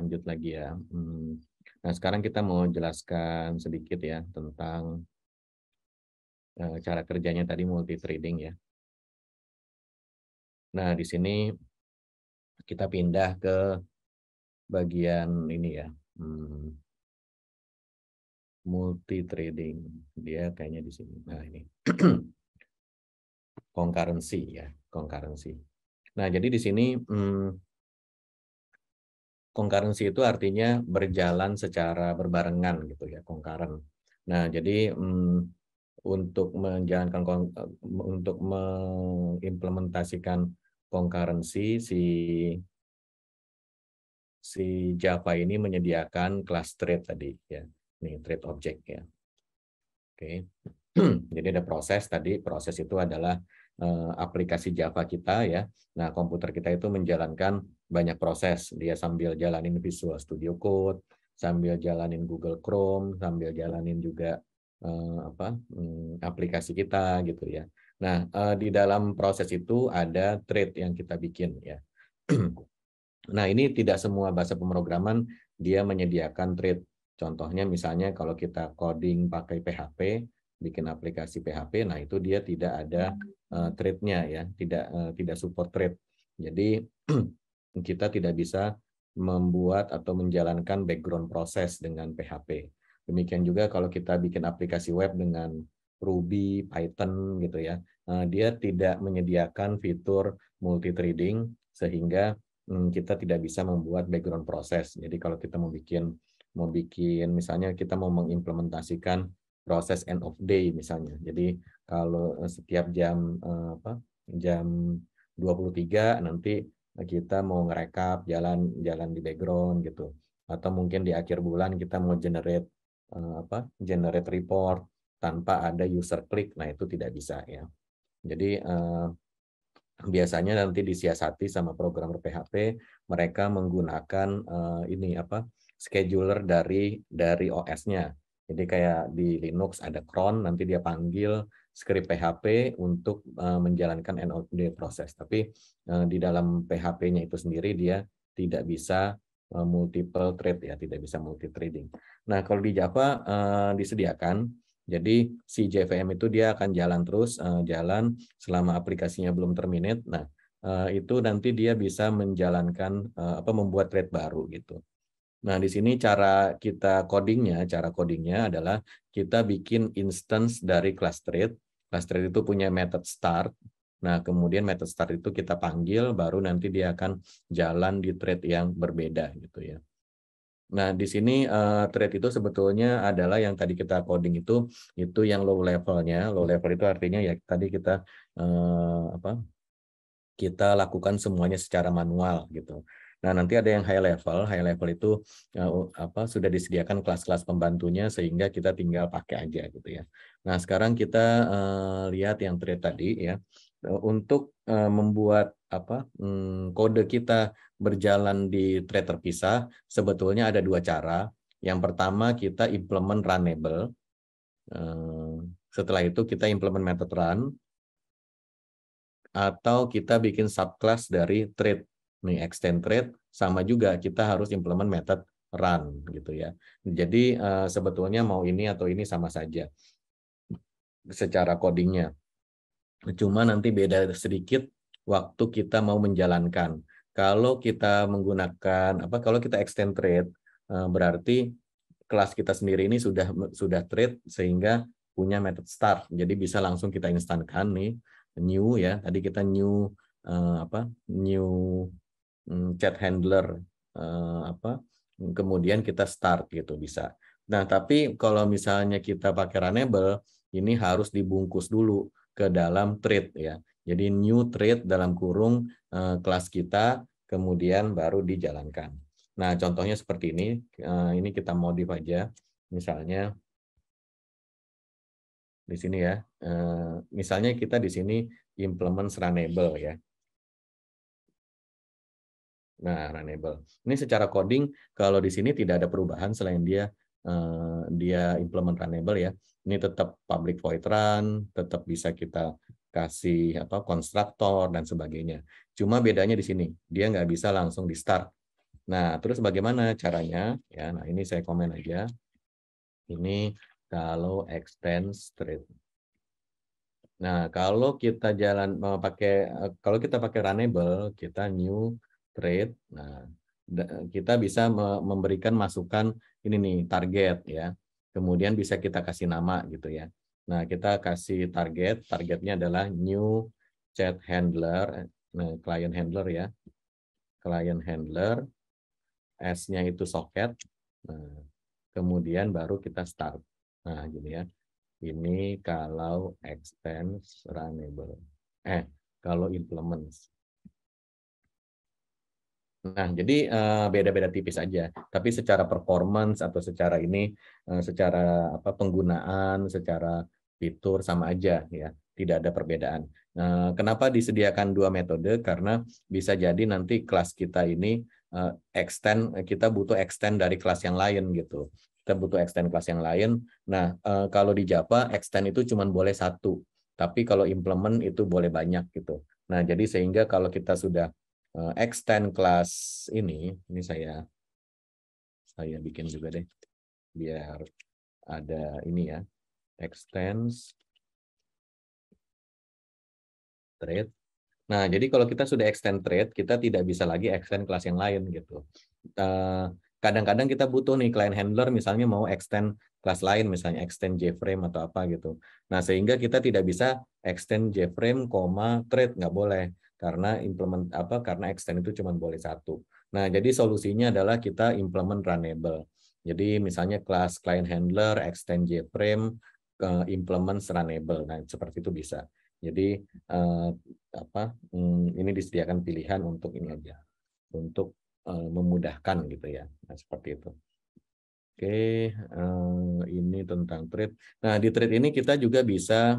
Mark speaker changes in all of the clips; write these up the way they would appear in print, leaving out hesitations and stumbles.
Speaker 1: lanjut lagi ya. Nah, sekarang kita mau jelaskan sedikit ya tentang cara kerjanya tadi multi trading ya. Nah, di sini kita pindah ke bagian ini ya, multi trading. Dia kayaknya di sini. Nah, ini concurrency ya, concurrency. Nah, jadi di sini concurrency itu artinya berjalan secara berbarengan gitu ya, concurrent. Nah, jadi untuk menjalankan untuk mengimplementasikan concurrency si Java ini menyediakan kelas trade tadi ya. Ini trade object ya. Oke. Jadi ada proses tadi, proses itu adalah aplikasi Java kita ya. Nah, komputer kita itu menjalankan banyak proses. Dia sambil jalanin Visual Studio Code, sambil jalanin Google Chrome, sambil jalanin juga aplikasi kita gitu ya. Nah, di dalam proses itu ada thread yang kita bikin ya. Nah, ini tidak semua bahasa pemrograman dia menyediakan thread. Contohnya misalnya kalau kita coding pakai PHP, bikin aplikasi PHP, nah itu dia tidak ada thread-nya ya, tidak support thread. Jadi kita tidak bisa membuat atau menjalankan background proses dengan PHP. Demikian juga kalau kita bikin aplikasi web dengan Ruby, Python gitu ya, dia tidak menyediakan fitur multi-threading sehingga kita tidak bisa membuat background proses. Jadi kalau kita mau bikin misalnya kita mau mengimplementasikan proses end of day misalnya. Jadi kalau setiap jam 23 nanti kita mau ngerekap jalan di background gitu. Atau mungkin di akhir bulan kita mau generate report tanpa ada user klik. Nah, itu tidak bisa ya. Jadi biasanya nanti disiasati sama programmer PHP, mereka menggunakan scheduler dari OS-nya. Jadi kayak di Linux ada cron, nanti dia panggil script PHP untuk menjalankan end of day proses. Tapi di dalam PHP-nya itu sendiri dia tidak bisa multiple thread ya, tidak bisa multi threading. Nah, kalau di Java disediakan. Jadi si JVM itu dia akan jalan terus, jalan selama aplikasinya belum terminate. Nah, itu nanti dia bisa menjalankan membuat thread baru gitu. Nah, di sini cara codingnya adalah kita bikin instance dari class thread. Class thread itu punya method start. Nah, kemudian method start itu kita panggil, baru nanti dia akan jalan di thread yang berbeda gitu ya. Nah, di sini thread itu sebetulnya adalah yang tadi kita coding itu yang low levelnya. Low level itu artinya ya tadi kita kita lakukan semuanya secara manual gitu. Nah, nanti ada yang high level. High level itu sudah disediakan kelas-kelas pembantunya sehingga kita tinggal pakai aja gitu ya. Nah, sekarang kita lihat yang thread tadi ya. Untuk membuat kode kita berjalan di thread terpisah, sebetulnya ada dua cara. Yang pertama kita implement runnable. Setelah itu kita implement method run, atau kita bikin subclass dari thread. Nih, extend thread, sama juga kita harus implement method run gitu ya. Jadi sebetulnya mau ini atau ini sama saja secara codingnya. Cuma nanti beda sedikit waktu kita mau menjalankan. Kalau kita menggunakan kalau kita extend thread, berarti kelas kita sendiri ini sudah thread sehingga punya method start. Jadi bisa langsung kita instankan nih new ya. Tadi kita new chat handler kemudian kita start gitu bisa. Nah, tapi kalau misalnya kita pakai runnable, ini harus dibungkus dulu ke dalam thread ya. Jadi new thread dalam kurung kelas kita, kemudian baru dijalankan. Nah, contohnya seperti ini. Ini kita modif aja. Misalnya di sini ya. Misalnya kita di sini implement runnable ya. Nah, runnable. Ini secara coding kalau di sini tidak ada perubahan selain dia implement runnable ya. Ini tetap public void run, tetap bisa kita kasih konstruktor dan sebagainya. Cuma bedanya di sini, dia nggak bisa langsung di start. Nah, terus bagaimana caranya? Ya, nah ini saya komen aja. Ini kalau extend thread. Nah, kalau kita kalau kita pakai runnable, kita new thread. Nah, kita bisa memberikan masukan ini nih target ya. Kemudian bisa kita kasih nama gitu ya. Nah, kita kasih targetnya adalah new chat handler, nah, client handler ya. Client handler, S-nya itu socket. Nah, kemudian baru kita start. Nah, gini ya. Ini kalau extends runnable. Kalau implements. Nah, jadi beda-beda tipis aja. Tapi secara performance atau secara ini, secara apa penggunaan, secara fitur sama aja ya. Tidak ada perbedaan. Kenapa disediakan dua metode? Karena bisa jadi nanti kelas kita ini kita butuh extend dari kelas yang lain gitu. Kita butuh extend kelas yang lain. Nah, kalau di Java extend itu cuma boleh satu. Tapi kalau implement itu boleh banyak gitu. Nah, jadi sehingga kalau kita sudah extend kelas ini saya bikin juga deh biar ada ini ya, extends thread. Nah, jadi kalau kita sudah extend thread, kita tidak bisa lagi extend kelas yang lain gitu. Kadang-kadang kita butuh nih client handler misalnya mau extend kelas lain, misalnya extend JFrame atau apa gitu. Nah, sehingga kita tidak bisa extend JFrame, thread, nggak boleh. Karena extend itu cuma boleh satu. Nah, jadi solusinya adalah kita implement runnable. Jadi misalnya kelas client handler, extend JFrame, implement runnable. Nah, seperti itu bisa. Jadi ini disediakan pilihan untuk ini aja, untuk memudahkan gitu ya. Nah, seperti itu. Oke, ini tentang thread. Nah, di thread ini kita juga bisa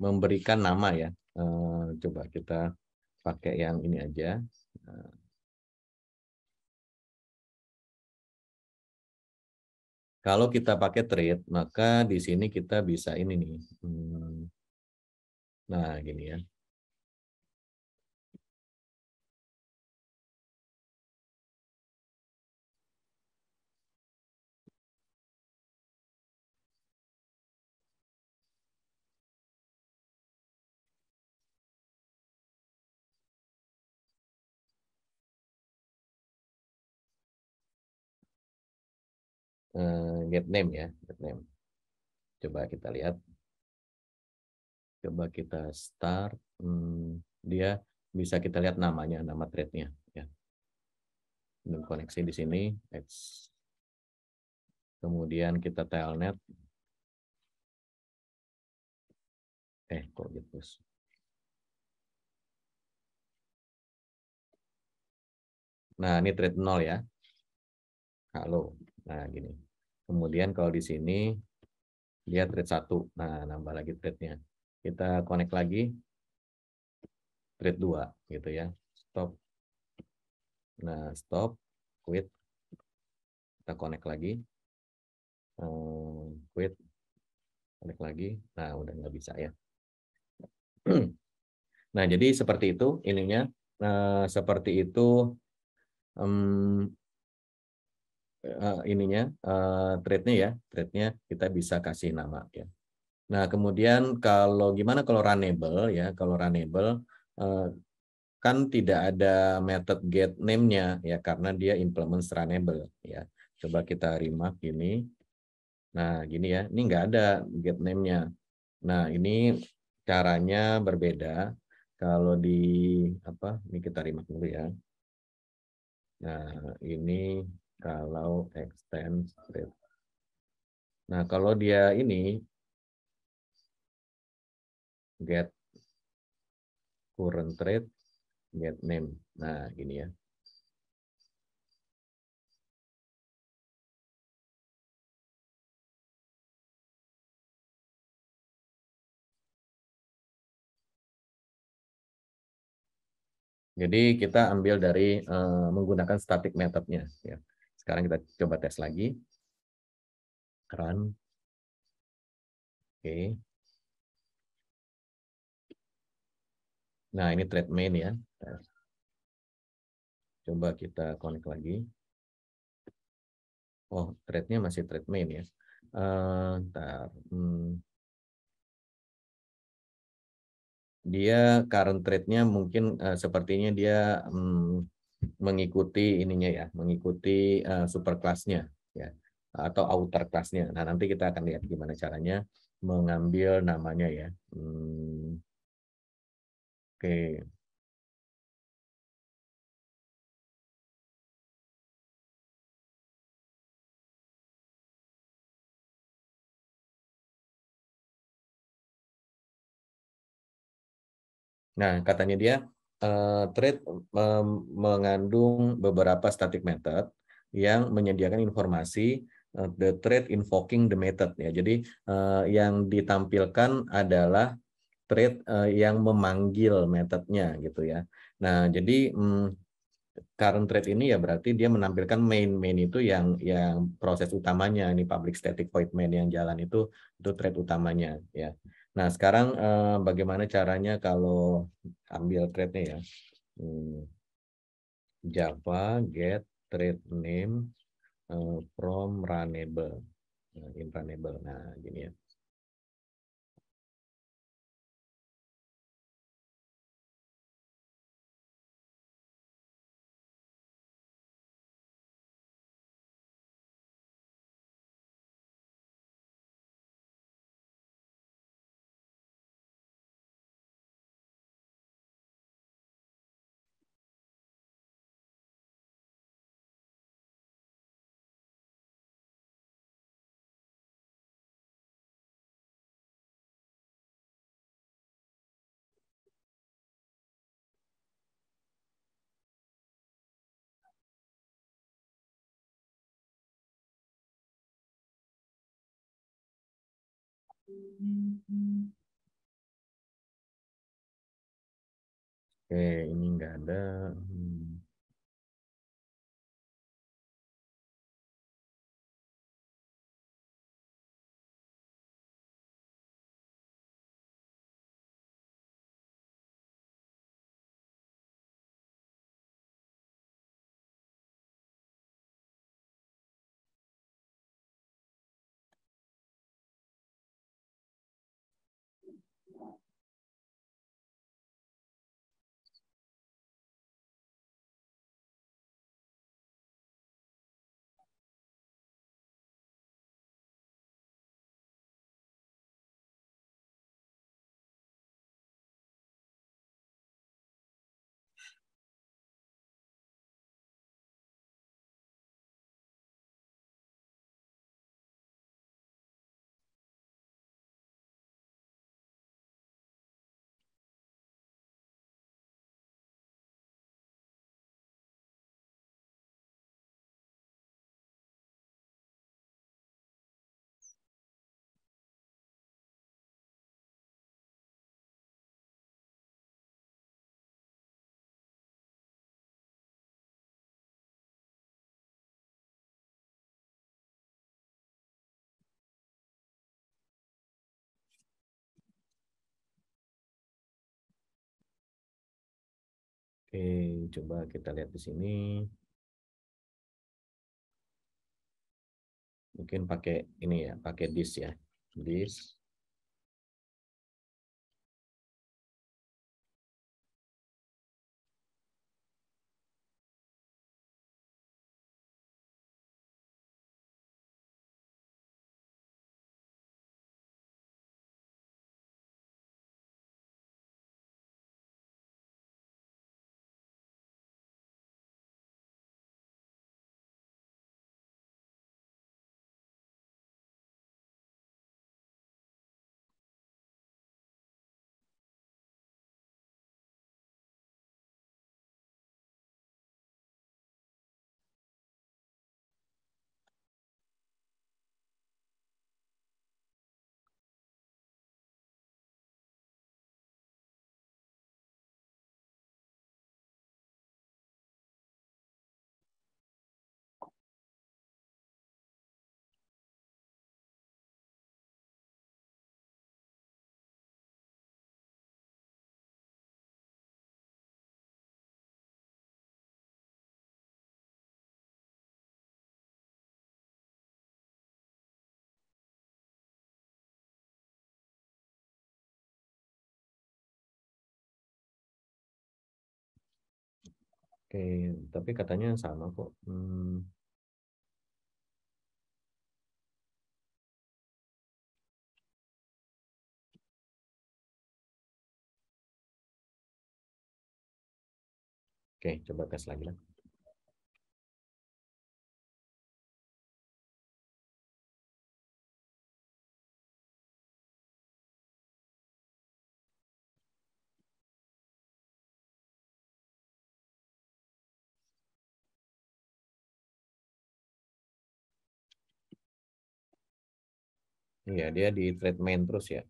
Speaker 1: memberikan nama ya. Coba kita pakai yang ini aja. Kalau kita pakai thread, maka di sini kita bisa ini nih. Nah, gini ya. Get name ya, get name. Coba kita lihat. Coba kita start. Dia bisa kita lihat namanya, nama thread-nya. Ya. Koneksi di sini. Kemudian kita telnet. Kok gitu. Nah, ini thread 0 ya. Halo. Nah, gini. Kemudian kalau di sini, dia thread 1. Nah, nambah lagi thread-nya. Kita connect lagi. Thread 2 gitu ya. Stop. Nah, stop. Quit. Kita connect lagi. Quit. Connect lagi. Nah, udah nggak bisa ya. Nah, jadi seperti itu ininya. Seperti itu ininya thread-nya ya. Thread-nya kita bisa kasih nama ya. Nah, kemudian gimana kalau runnable ya? Kalau runnable kan tidak ada method get name-nya ya karena dia implement runnable ya. Coba kita remark ini. Nah, gini ya. Ini nggak ada get name-nya. Nah, ini caranya berbeda. Kalau di ini kita remark dulu ya. Nah, ini kalau extend thread. Nah, kalau dia ini get current thread, get name. Nah, gini ya. Jadi kita ambil dari menggunakan static method-nya. Ya. Sekarang kita coba tes lagi. Run. Oke. Nah, ini thread main ya. Coba kita connect lagi. Oh, trade-nya masih trade main ya. Ntar. Dia current trade-nya mungkin sepertinya dia mengikuti ininya ya, mengikuti super class-nya ya, atau outer class-nya. Nah, nanti kita akan lihat gimana caranya mengambil namanya ya. Oke. Nah, katanya dia trade mengandung beberapa static method yang menyediakan informasi the trade invoking the method ya. Jadi yang ditampilkan adalah trade yang memanggil metodenya gitu ya. Nah, jadi current trade ini ya berarti dia menampilkan main itu yang proses utamanya, ini public static void main yang jalan itu trade utamanya ya. Nah, sekarang bagaimana caranya kalau ambil trade-nya ya. Java get trade name from runnable. In runnable. Nah, gini ya. Oke, ini enggak ada. Oke, coba kita lihat di sini. Mungkin pakai ini ya, pakai disk ya. Disk. Oke, tapi katanya sama kok. Oke, coba tes lagi lah. Iya, dia di thread main terus ya.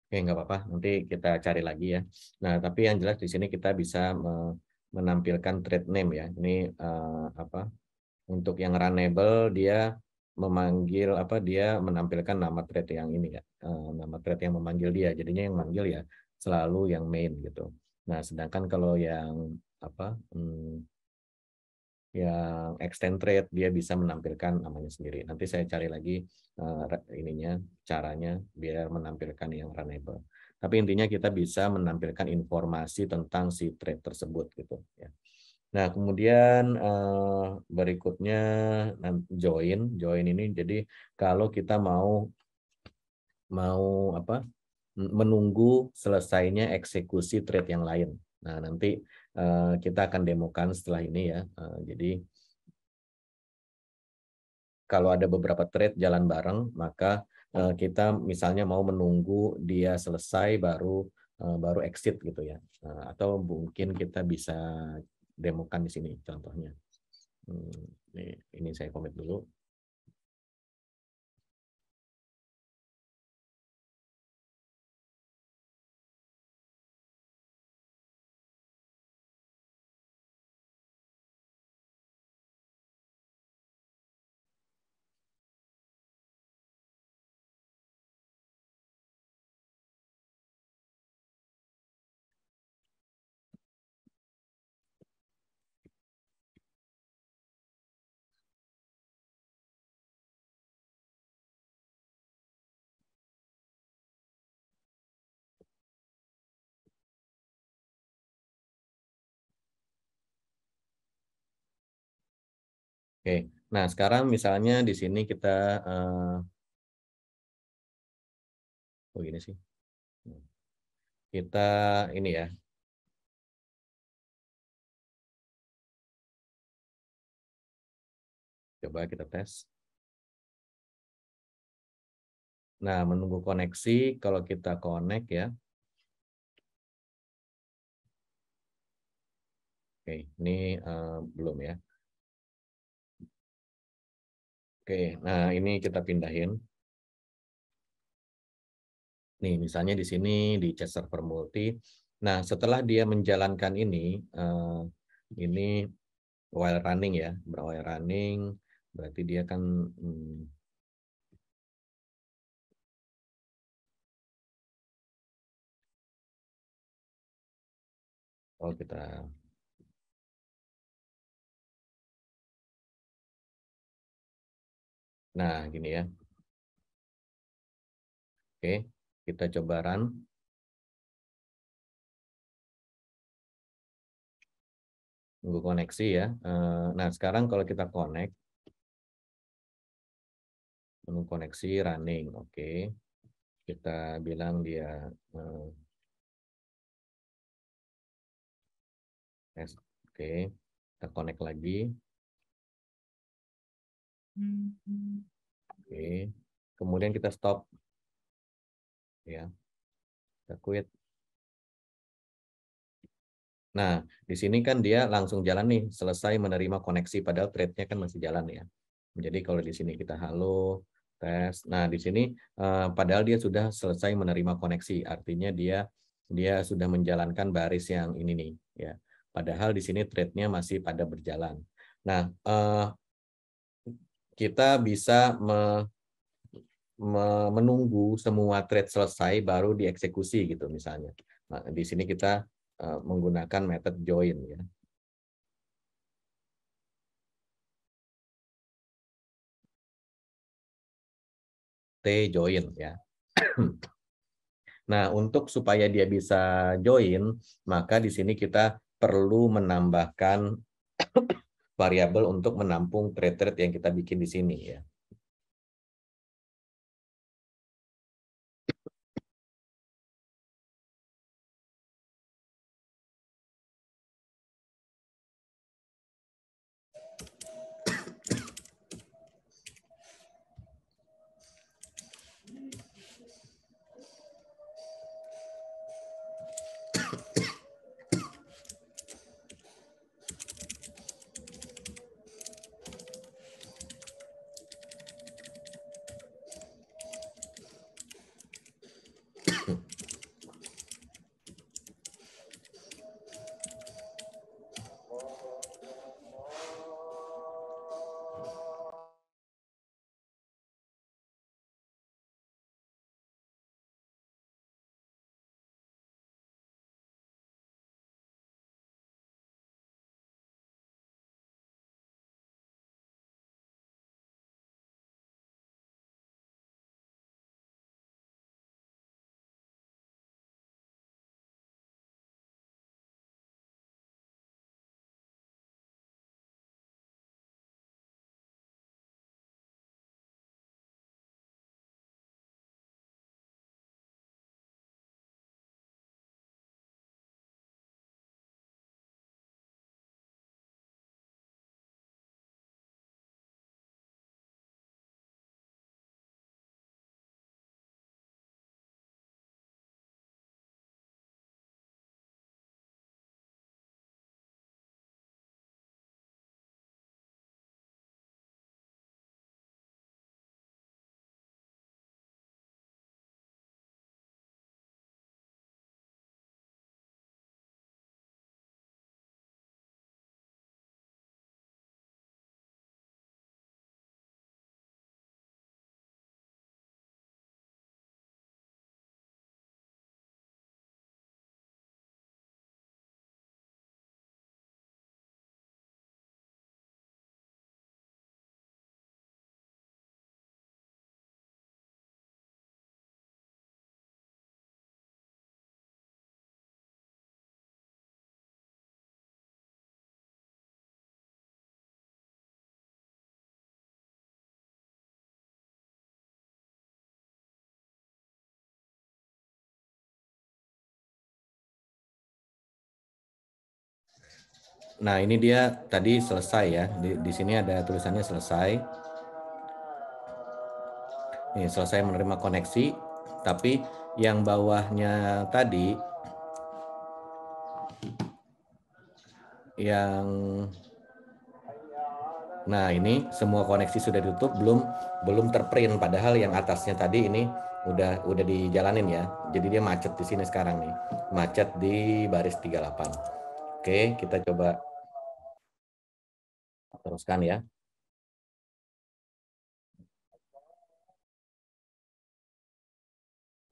Speaker 1: Oke, nggak apa-apa. Nanti kita cari lagi ya. Nah, tapi yang jelas di sini kita bisa menampilkan thread name ya. Ini apa? Untuk yang runnable dia memanggil apa? Dia menampilkan nama thread yang ini ya. Nama thread yang memanggil dia. Jadinya yang manggil ya selalu yang main gitu. Nah, sedangkan kalau yang apa? Yang extend thread dia bisa menampilkan namanya sendiri. Nanti saya cari lagi ininya caranya biar menampilkan yang runnable. Tapi intinya kita bisa menampilkan informasi tentang si thread tersebut gitu ya. Nah, kemudian berikutnya join ini jadi kalau kita mau apa? Menunggu selesainya eksekusi thread yang lain. Nah, nanti kita akan demokan setelah ini ya. Jadi kalau ada beberapa thread jalan bareng, maka kita misalnya mau menunggu dia selesai baru exit gitu ya. Atau mungkin kita bisa demokan di sini contohnya. Ini saya komit dulu. Oke. Nah, sekarang misalnya di sini kita oh gini sih. Kita ini ya, coba kita tes. Nah, menunggu koneksi, kalau kita connect ya. Oke, ini belum ya. Oke, nah ini kita pindahin. Nih, misalnya di sini di chat server multi. Nah, setelah dia menjalankan ini while running ya, while running, berarti dia kan, oh kita, nah gini ya, oke, kita coba run, tunggu koneksi ya. Nah, sekarang kalau kita connect, menunggu koneksi running, oke, kita bilang dia oke, kita connect lagi, oke, kemudian kita stop ya, kita quit. Nah, di sini kan dia langsung jalan nih, selesai menerima koneksi, padahal thread-nya kan masih jalan ya. Jadi kalau di sini kita halo, tes. Nah, di sini padahal dia sudah selesai menerima koneksi, artinya dia sudah menjalankan baris yang ini nih, ya. Padahal di sini thread-nya masih pada berjalan. Nah, kita bisa menunggu semua thread selesai baru dieksekusi gitu misalnya. Nah, di sini kita menggunakan method join ya. T join ya. Nah, untuk supaya dia bisa join, maka di sini kita perlu menambahkan variabel untuk menampung thread-thread yang kita bikin di sini ya. Nah, ini dia tadi selesai ya. Di sini ada tulisannya selesai. Ini selesai menerima koneksi, tapi yang bawahnya tadi yang nah ini semua koneksi sudah ditutup, belum terprint, padahal yang atasnya tadi ini udah dijalanin ya. Jadi dia macet di sini sekarang nih. Macet di baris 38. Oke, kita coba teruskan ya.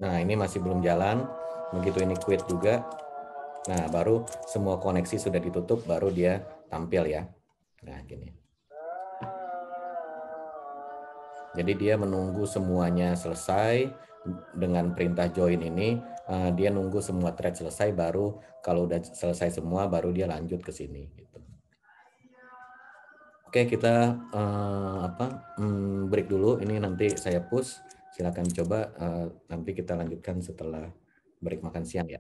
Speaker 1: Nah, ini masih belum jalan. Begitu ini quit juga. Nah, baru semua koneksi sudah ditutup, baru dia tampil ya. Nah, gini. Jadi dia menunggu semuanya selesai dengan perintah join ini, dia nunggu semua thread selesai, baru kalau udah selesai semua, baru dia lanjut ke sini. Gitu. Oke, kita break dulu. Ini nanti saya push. Silakan coba. Nanti kita lanjutkan setelah break makan siang ya.